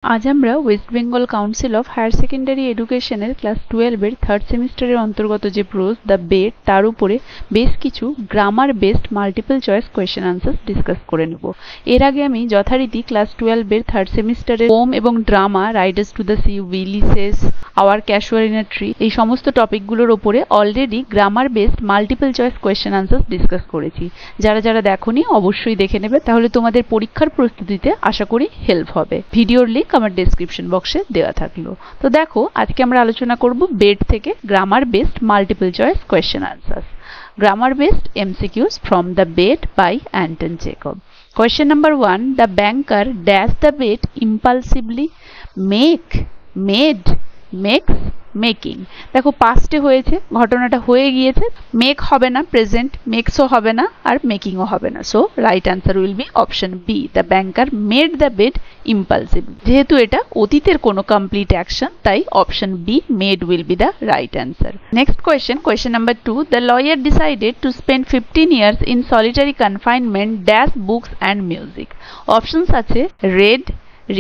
आज আমরা West Bengal Council of Higher Secondary এডুকেশনের ক্লাস 12 এর থার্ড সেমিস্টারের অন্তর্গত যে প্রোজ দ্য বেড তার উপরে বেশ কিছু grammar based multiple choice question answer discuss করে নেব। এর আগে আমি যথারীতি ক্লাস 12 এর থার্ড সেমিস্টারের পোম এবং drama, riders to the sea, Ulysses, our casuarina tree এই সমস্ত টপিকগুলোর উপরে already grammar based multiple choice question answer discuss করেছি। যারা যারা দেখোনি অবশ্যই দেখে নেবে, তাহলে তোমাদের পরীক্ষার প্রস্তুতিতে আশা করি হেল্প হবে। ভিডিওর লিংক আমার ডেসক্রিপশন বক্সে দেওয়া থাকলো। তো দেখো, আজকে আমরা আলোচনা করব বেড থেকে grammar based multiple choice question answer. Grammar based MCQs from the bed by Anton Chekhov. Question number 1, the banker dash the bed impulsively, make, made, makes, making. দেখো পাস্টে হয়েছে, ঘটনাটা হয়ে গিয়েছে, মেক হবে না, প্রেজেন্ট মেক্সও হবে না, আর মেকিংও হবে না। So right answer will be option B, the banker made the bed impulsively. যেহেতু এটা অতীতের কোনো কমপ্লিট অ্যাকশন, তাই option B made will be the right answer. Next question number 2, the lawyer decided to spend 15 years in solitary confinement dash books and music. Options আছে read,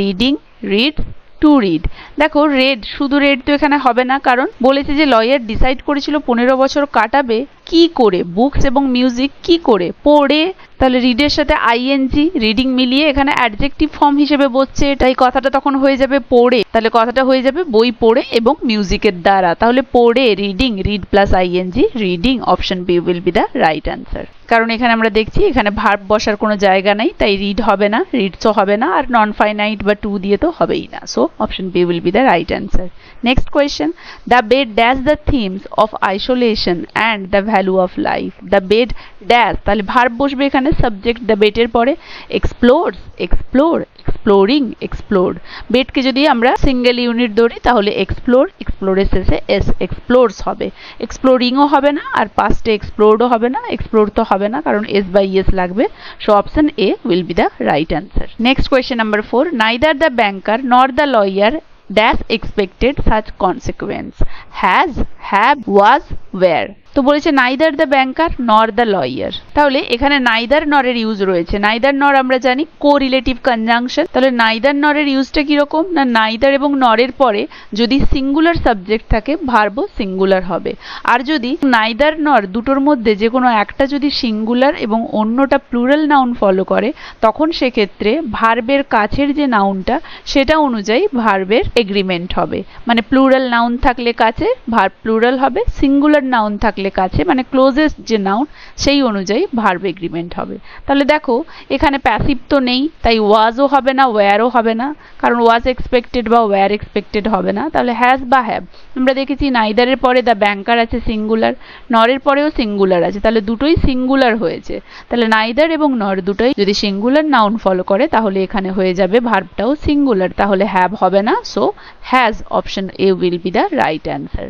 reading, read, to read. দেখো read, শুধু read তো এখানে হবে না, কারণ বলেছে যে লয়ার ডিসাইড করেছিল 15 বছর কাটাবে কি করে, বুকস এবং মিউজিক কি করে, পড়ে। তাহলে রিডের সাথে আইএনজি, রিডিং মিলিয়ে এখানে অ্যাডজেক্টিভ ফর্ম হিসেবে বসছে, তাই কথাটা তখন হয়ে যাবে পড়ে। তাহলে কথাটা হয়ে যাবে বই পড়ে এবং মিউজিকের দ্বারা। তাহলে পড়ে, reading, read plus ING, reading. Option B will be the right answer. কারণ এখানে আমরা দেখছি এখানে ভার্ব বসার কোনো জায়গা নেই, তাই রিড হবে না, রিডসও হবে না, আর নন ফাইনাইট বা টু দিয়ে তো হবেই না। So option B will be the right answer. Next question, the bed dash the themes of isolation and the value of life. The bed dash, তাহলে ভার্ব বসবে এখানে, সাবজেক্ট দ্য বেডের পরে, এক্সপ্লোরস, এক্সপ্লোর, এক্সপ্লোরিং, এক্সপ্লোর। বেডকে যদি আমরা single unit ধরি তাহলে এক্সপ্লোর, এক্সপ্লোরের শেষে এস, এক্সপ্লোরস হবে। এক্সপ্লোরিংও হবে না, আর পাস্টে এক্সপ্লোরডও হবে না, এক্সপ্লোর তো হবে না কারণ এস বাই এস লাগবে। So option A will be the right answer. Next question number 4, neither the banker নর the lawyer dash expected such consequence, has, have, was, were। তো বলেছে নাইদার দ্য ব্যাংকার নর the lawyer, তাহলে এখানে neither নরের use রয়েছে। Neither নর আমরা জানি কো রিলেটিভ কনজাংশন, তাহলে নাইদার নরের ইউজটা কিরকম না, নাইদার এবং নরের পরে যদি সিঙ্গুলার সাবজেক্ট থাকে ভার্বও সিঙ্গুলার হবে। আর যদি নাইদার নর দুটোর মধ্যে যে কোনো একটা যদি সিঙ্গুলার এবং অন্যটা প্লুরাল নাউন ফলো করে, তখন সেক্ষেত্রে ভার্বের কাছের যে নাউনটা সেটা অনুযায়ী ভার্বের এগ্রিমেন্ট হবে। মানে প্লুরাল নাউন থাকলে কাছে ভার্ব প্লুরাল হবে, সিঙ্গুলার নাউন থাকলে কাছে মানে ক্লোজেস্ট যে নাউন সেই অনুযায়ী ভার্ব এগ্রিমেন্ট হবে। তাহলে দেখো এখানে প্যাসিভ তো নেই, তাই ওয়াজও হবে না, ওয়্যারও হবে না, কারণ ওয়াজ এক্সপেক্টেড বা ওয়্যার এক্সপেক্টেড হবে না। তাহলে হ্যাজ বা হ্যাভ, আমরা দেখেছি নাইদারের পরে দ্য ব্যাংকার আছে সিঙ্গুলার, নরের পরেও সিঙ্গুলার আছে, তাহলে দুটোই সিঙ্গুলার হয়েছে। তাহলে নাইদার এবং নর দুটোই যদি সিঙ্গুলার নাউন ফলো করে তাহলে এখানে হয়ে যাবে ভার্বটাও সিঙ্গুলার, তাহলে হ্যাভ হবে না। So has, option A will be the right answer.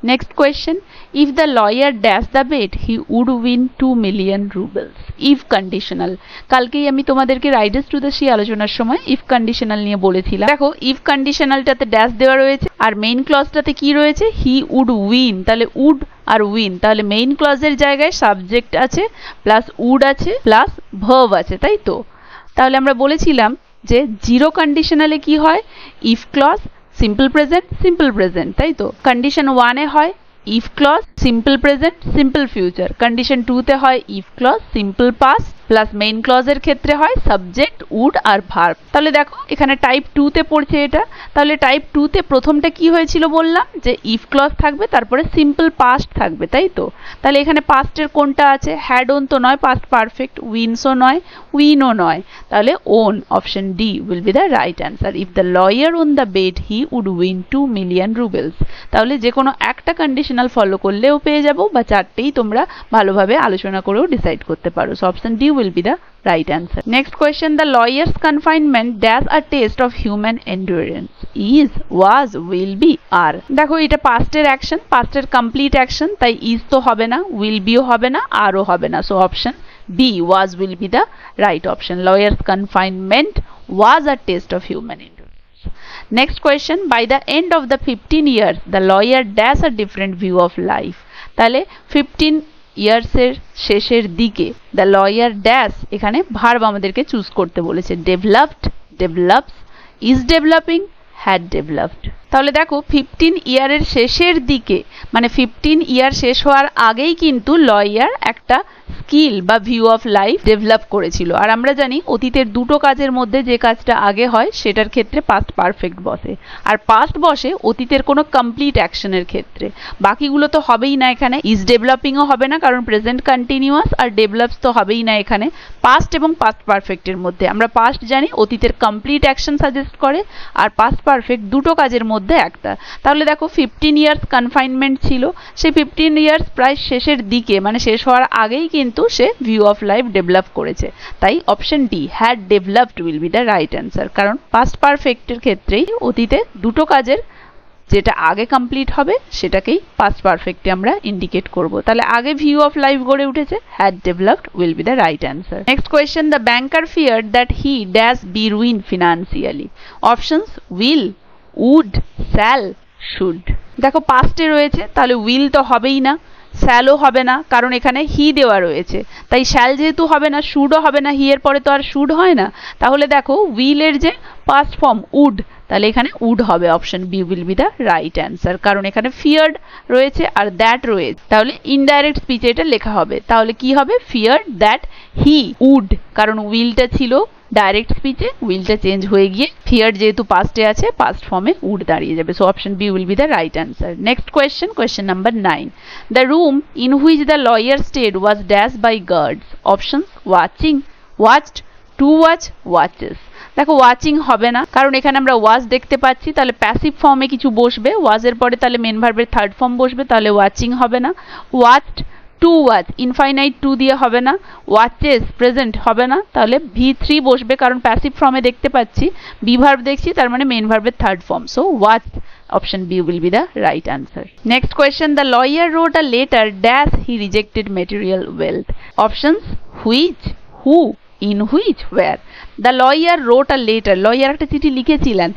Next question, if the lawyer dash the bet he would win 2 million rubles. If conditional, কালকেই আমি তোমাদেরকে রাইডার্স টু দ্য সি আলোচনার সময় ইফ কন্ডিশনাল নিয়ে বলেছিলাম। দেখো ইফ কন্ডিশনালটাতে ড্যাশ দেওয়া রয়েছে আর মেইন ক্লজটাতে কি রয়েছে, হি উড উইন। তাহলে উড আর উইন, তাহলে মেইন ক্লজের জায়গায় সাবজেক্ট আছে প্লাস উড আছে প্লাস ভার্ব আছে, তাই তো। তাহলে আমরা বলেছিলাম যে জিরো কন্ডিশনালে কি হয়, ইফ ক্লজ, সিম্পল প্রেজেন্ট, তাই তো। কন্ডিশন 1 এ হয় if clause, simple present, simple future. Condition 2 তে হয় if clause, simple past plus main ক্লজের ক্ষেত্রে হয় সাবজেক্ট, উড আর ভার্ব। তাহলে দেখো এখানে টাইপ 2 তে পড়ছে এটা, তাহলে টাইপ 2 তে প্রথমটা কি হয়েছিল বললাম যে ইফ ক্লজ থাকবে তারপরে সিম্পল পাস্ট থাকবে, তাই তো। তাহলে এখানে পাস্টের কোনটা আছে, হ্যাড ওন তো নয়, পাস্ট পারফেক্ট, উইনসও নয়, উইনও নয়, তাহলে won, option D will be the right answer. If the lawyer won the bed he would win 2 million rubles। তাহলে যে কোনো একটা কন্ডিশনাল ফলো করলেও পেয়ে যাবো, বা চারটেই তোমরা ভালোভাবে আলোচনা করেও ডিসাইড করতে পারো। So option D will be the right answer. Next question, the lawyer's confinement dash a test of human endurance. Is, was, will be, are। দেখো এটা পাস্টের অ্যাকশন, পাস্টের কমপ্লিট অ্যাকশন, তাই ইজ তো হবে না, উইল বিও হবে না, আরও হবে না। So option B, was, will be the right option. Lawyer's confinement was a test of human endurance. Next question, by the end of the 15 years the lawyer dash a different view of life। তাহলে 15 ইয়ার্সের শেষের দিকে the lawyer dash, এখানে verb আমাদেরকে choose করতে বলেছে, developed, develops, is developing, had developed. তাহলে দেখো 15 ইয়ারের শেষের দিকে মানে 15 ইয়ার শেষ হওয়ার আগেই কিন্তু লয়ার একটা স্কিল বা ভিউ অফ লাইফ ডেভেলপ করেছিল। আর আমরা জানি অতীতের দুটো কাজের মধ্যে যে কাজটা আগে হয় সেটার ক্ষেত্রে পাস্ট পারফেক্ট বসে, আর পাস্ট বসে অতীতের কোনো কমপ্লিট অ্যাকশনের ক্ষেত্রে। বাকিগুলো তো হবেই না এখানে, ইজ ডেভেলপিংও হবে না কারণ প্রেজেন্ট কন্টিনিউয়াস, আর ডেভেলপস তো হবেই না এখানে। পাস্ট এবং পাস্ট পারফেক্টের মধ্যে আমরা পাস্ট জানি অতীতের কমপ্লিট অ্যাকশন সাজেস্ট করে, আর পাস্ট পারফেক্ট দুটো কাজের মধ্যে একটা। তাহলে দেখো 15 ইয়ার্স কনফাইনমেন্ট ছিল, সেই 15 ইয়ার্স প্রায় শেষের দিকে মানে শেষ হওয়ার আগেই কিন্তু সে ভিউ অফ লাইফ ডেভেলপ করেছে। তাই option D had developed will be the right answer, কারণ পাস্ট পারফেক্টের ক্ষেত্রেই অতীতে দুটো কাজের যেটা আগে কমপ্লিট হবে সেটাকেই পাস্ট পারফেক্টে আমরা ইন্ডিকেট করব। তাহলে আগে ভিউ অফ লাইফ গড়ে উঠেছে, had developed will be the right answer. Next question, the banker feared that he dash be ruin financially. Options will, would, shall, should. দেখো পাস্টে রয়েছে তাহলে উইল তো হবেই না, শ্যালও হবে না কারণ এখানে হি দেওয়া রয়েছে, তাই শ্যাল যেহেতু হবে না শুডও হবে না, হি এর পরে তো আর শুড হয় না। তাহলে দেখো উইলের যে পাস্ট ফর্ম উড, তাহলে এখানে উড হবে, option B will be the right answer, কারণ এখানে ফিয়ার্ড রয়েছে আর দ্যাট রয়েছে, তাহলে ইনডাইরেক্ট স্পিচে এটা লেখা হবে। তাহলে কি হবে, ফিয়ার্ড দ্যাট হি উড, কারণ উইলটা ছিল ডাইরেক্ট স্পিচে, উইলটা চেঞ্জ হয়ে গিয়ে ফিয়ার্ড যেহেতু পাস্টে আছে পাস্ট ফর্মে উড দাঁড়িয়ে যাবে। So option B will be the right answer. Next question, question number 9, the room in which the lawyer stayed was dash by guards. Options watching, watched, to watch, watches. দেখো watching হবে না কারণ এখানে আমরা watch দেখতে পাচ্ছি, তাহলে passive ফর্মে কিছু বসবে, ওয়াজের পরে তাহলে মেন ভার্বের থার্ড ফর্ম বসবে, তাহলে ওয়াচিং হবে না। Watched, to watch, infinite to দিয়ে হবে না। ওয়াচেস প্রেজেন্ট হবে না, তাহলে V3 বসবে কারণ প্যাসিভ ফর্মে দেখতে পাচ্ছি, বি ভার্ব দেখছি তার মানে মেন ভার্বের third form. So watch, option B will be the right answer. Next question, the lawyer wrote a letter dash he rejected material wealth. Options which, who, in which, where. The lawyer wrote a letter, lawyer একটা চিঠি লিখেছিলেন,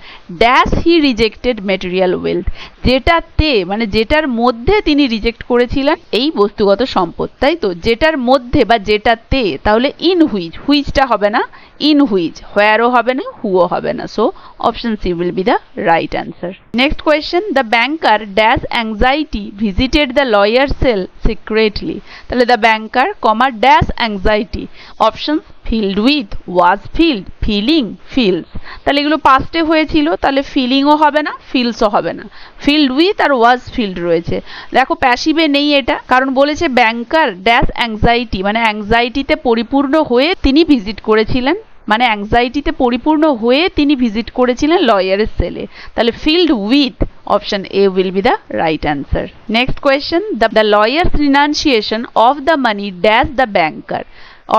dash he rejected material wealth, যেটাতে মানে যেটার মধ্যে তিনি reject করেছিলেন এই বস্তুগত সম্পদ, তাই তো, যেটার মধ্যে বা যেটাতে, তাহলে in which, whichটা হবে না, in which, whereও হবে না, whoও হবে না। So option C will be the right answer. Next question, the banker dash anxiety visited the lawyer's cell secretly. তাহলে the banker, dash anxiety. Options filled with, was filled, feeling, feels. তাহলে এগুলো পাস্টে হয়েছিল, তাহলে ফিলিংও হবে না, ফিলসও হবে না, filled with are was filled রয়েছে। দেখো প্যাসিভে নেই এটা, কারণ বলেছে ব্যাংকার ড্যাশ অ্যাংজাইটি, মানে অ্যাংজাইটিতে পরিপূর্ণ হয়ে তিনি ভিজিট করেছিলেন, মানে অ্যাংজাইটিতে পরিপূর্ণ হয়ে তিনি ভিজিট করেছিলেন লয়ারের সেলে, তাহলে filled with, option A will be the right answer. Next question, the lawyer's renunciation of the money dash the banker.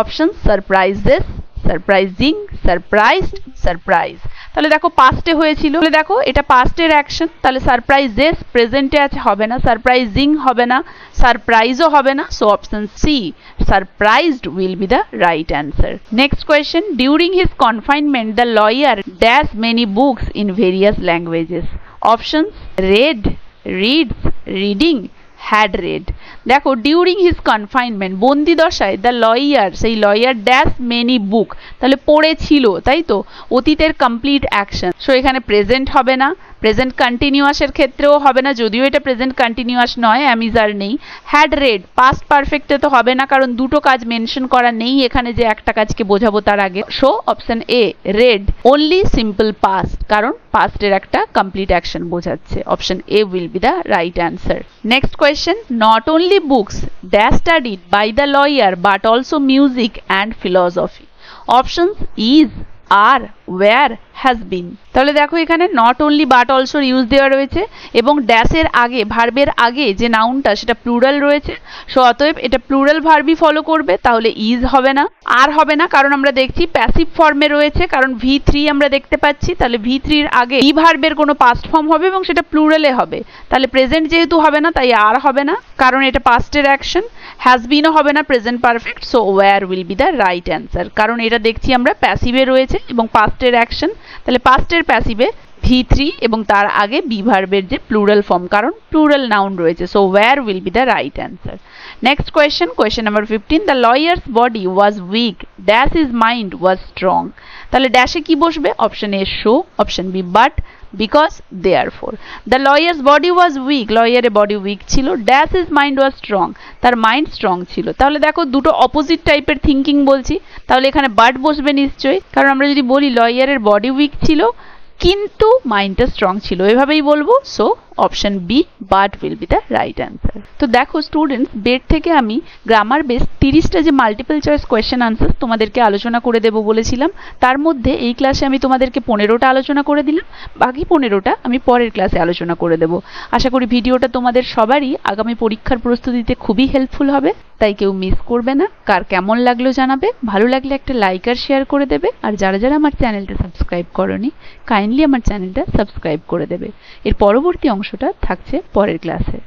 Options surprises, surprising, surprised, surprise. তাহলে দেখো পাস্টে হয়েছিল, তাহলে দেখো এটা পাস্টের অ্যাকশন, তাহলে সারপ্রাইজেস প্রেজেন্টে আছে, হবে না, সারপ্রাইজিং হবে না, সারপ্রাইজও হবে না। So option C, surprised will be the right answer. Next question, during his confinement the lawyer dash many books in various languages. Options read, reads, reading, had read. দেখো ডিউরিং হিজ কনফাইনমেন্ট, বন্দি দশায় the lawyer, সেই lawyer dash many book, তাহলে পড়েছিল, তাই তো, অতীতের complete action. So এখানে প্রেজেন্ট হবে না, প্রেজেন্ট কন্টিনিউয়াসের ক্ষেত্রেও হবে না, যদিও এটা প্রেজেন্ট কন্টিনিউয়াস নয়, অ্যামিজার নেই। হ্যাড রেড, পাস্ট পারফেক্টে তো হবে না কারণ দুটো কাজ মেনশন করা নেই এখানে যে একটা কাজকে বোঝাবো তার আগে। So option A read, only simple past, কারণ পাস্টের একটা কমপ্লিট অ্যাকশন বোঝাচ্ছে। Option A will be the right answer. Next question, not only books that studied by the lawyer but also music and philosophy. Options is, are, were, has been. তাহলে দেখো এখানে not only but অলসোর use দেওয়া রয়েছে এবং ড্যাশের আগে, ভার্বের আগে যে নাউনটা সেটা প্লুরাল রয়েছে, সো অতএব এটা প্লুরাল ভার্বই ফলো করবে, তাহলে ইজ হবে না, আর হবে না কারণ আমরা দেখছি প্যাসিভ ফর্মে রয়েছে, কারণ V3 আমরা দেখতে পাচ্ছি, তাহলে V3 এর আগে ই ভার্বের কোনো পাস্ট ফর্ম হবে এবং সেটা প্লুরালে হবে, তাহলে প্রেজেন্ট যেহেতু হবে না তাই আর হবে না কারণ এটা পাস্টের অ্যাকশন। হ্যাজ বিনও হবে না, present perfect. So were will be the right answer, কারণ এটা দেখছি আমরা প্যাসিভে রয়েছে এবং পাস্টের অ্যাকশন, তাহলে পাস্টের প্যাসিভে V3 এবং তার আগে বি ভার্বের যে প্লুরাল ফর্ম, কারণ প্লুরাল নাউন রয়েছে। So were will be the right answer. Next question number 15, the lawyer's body was weak, dash his mind was strong. তাহলে ড্যাশে কি বসবে? Option A so, option B but, because, therefore. The lawyer's body was weak, লয়ারের body weak ছিল। Dash his mind was strong, তার mind strong ছিল। তাহলে দেখো দুটো অপোজিট টাইপের থিঙ্কিং বলছি, তাহলে এখানে বাট বসবে নিশ্চয়ই, কারণ আমরা যদি বলি লয়ারের বডি উইক ছিল কিন্তু মাইন্ডটা স্ট্রং ছিল, এভাবেই বলবো। So option B but will be the right answer. তো দেখো স্টুডেন্টস, বেড থেকে আমি গ্রামার বেস 30টা যে মাল্টিপল চয়েস কোয়েশ্চেন আনসার তোমাদেরকে আলোচনা করে দেবো বলেছিলাম, তার মধ্যে এই ক্লাসে আমি তোমাদেরকে 15টা আলোচনা করে দিলাম, বাকি 15টা আমি পরের ক্লাসে আলোচনা করে দেবো। আশা করি ভিডিওটা তোমাদের সবারই আগামী পরীক্ষার প্রস্তুতিতে খুবই হেল্পফুল হবে, তাই কেউ মিস করবে না। কার কেমন লাগলো জানাবে, ভালো লাগলে একটা লাইক আর শেয়ার করে দেবে, আর যারা যারা আমার চ্যানেলটা সাবস্ক্রাইব করোনি কাইন্ডলি আমার চ্যানেলটা সাবস্ক্রাইব করে দেবে। এর পরবর্তী অংশটা থাকছে পরের ক্লাসে।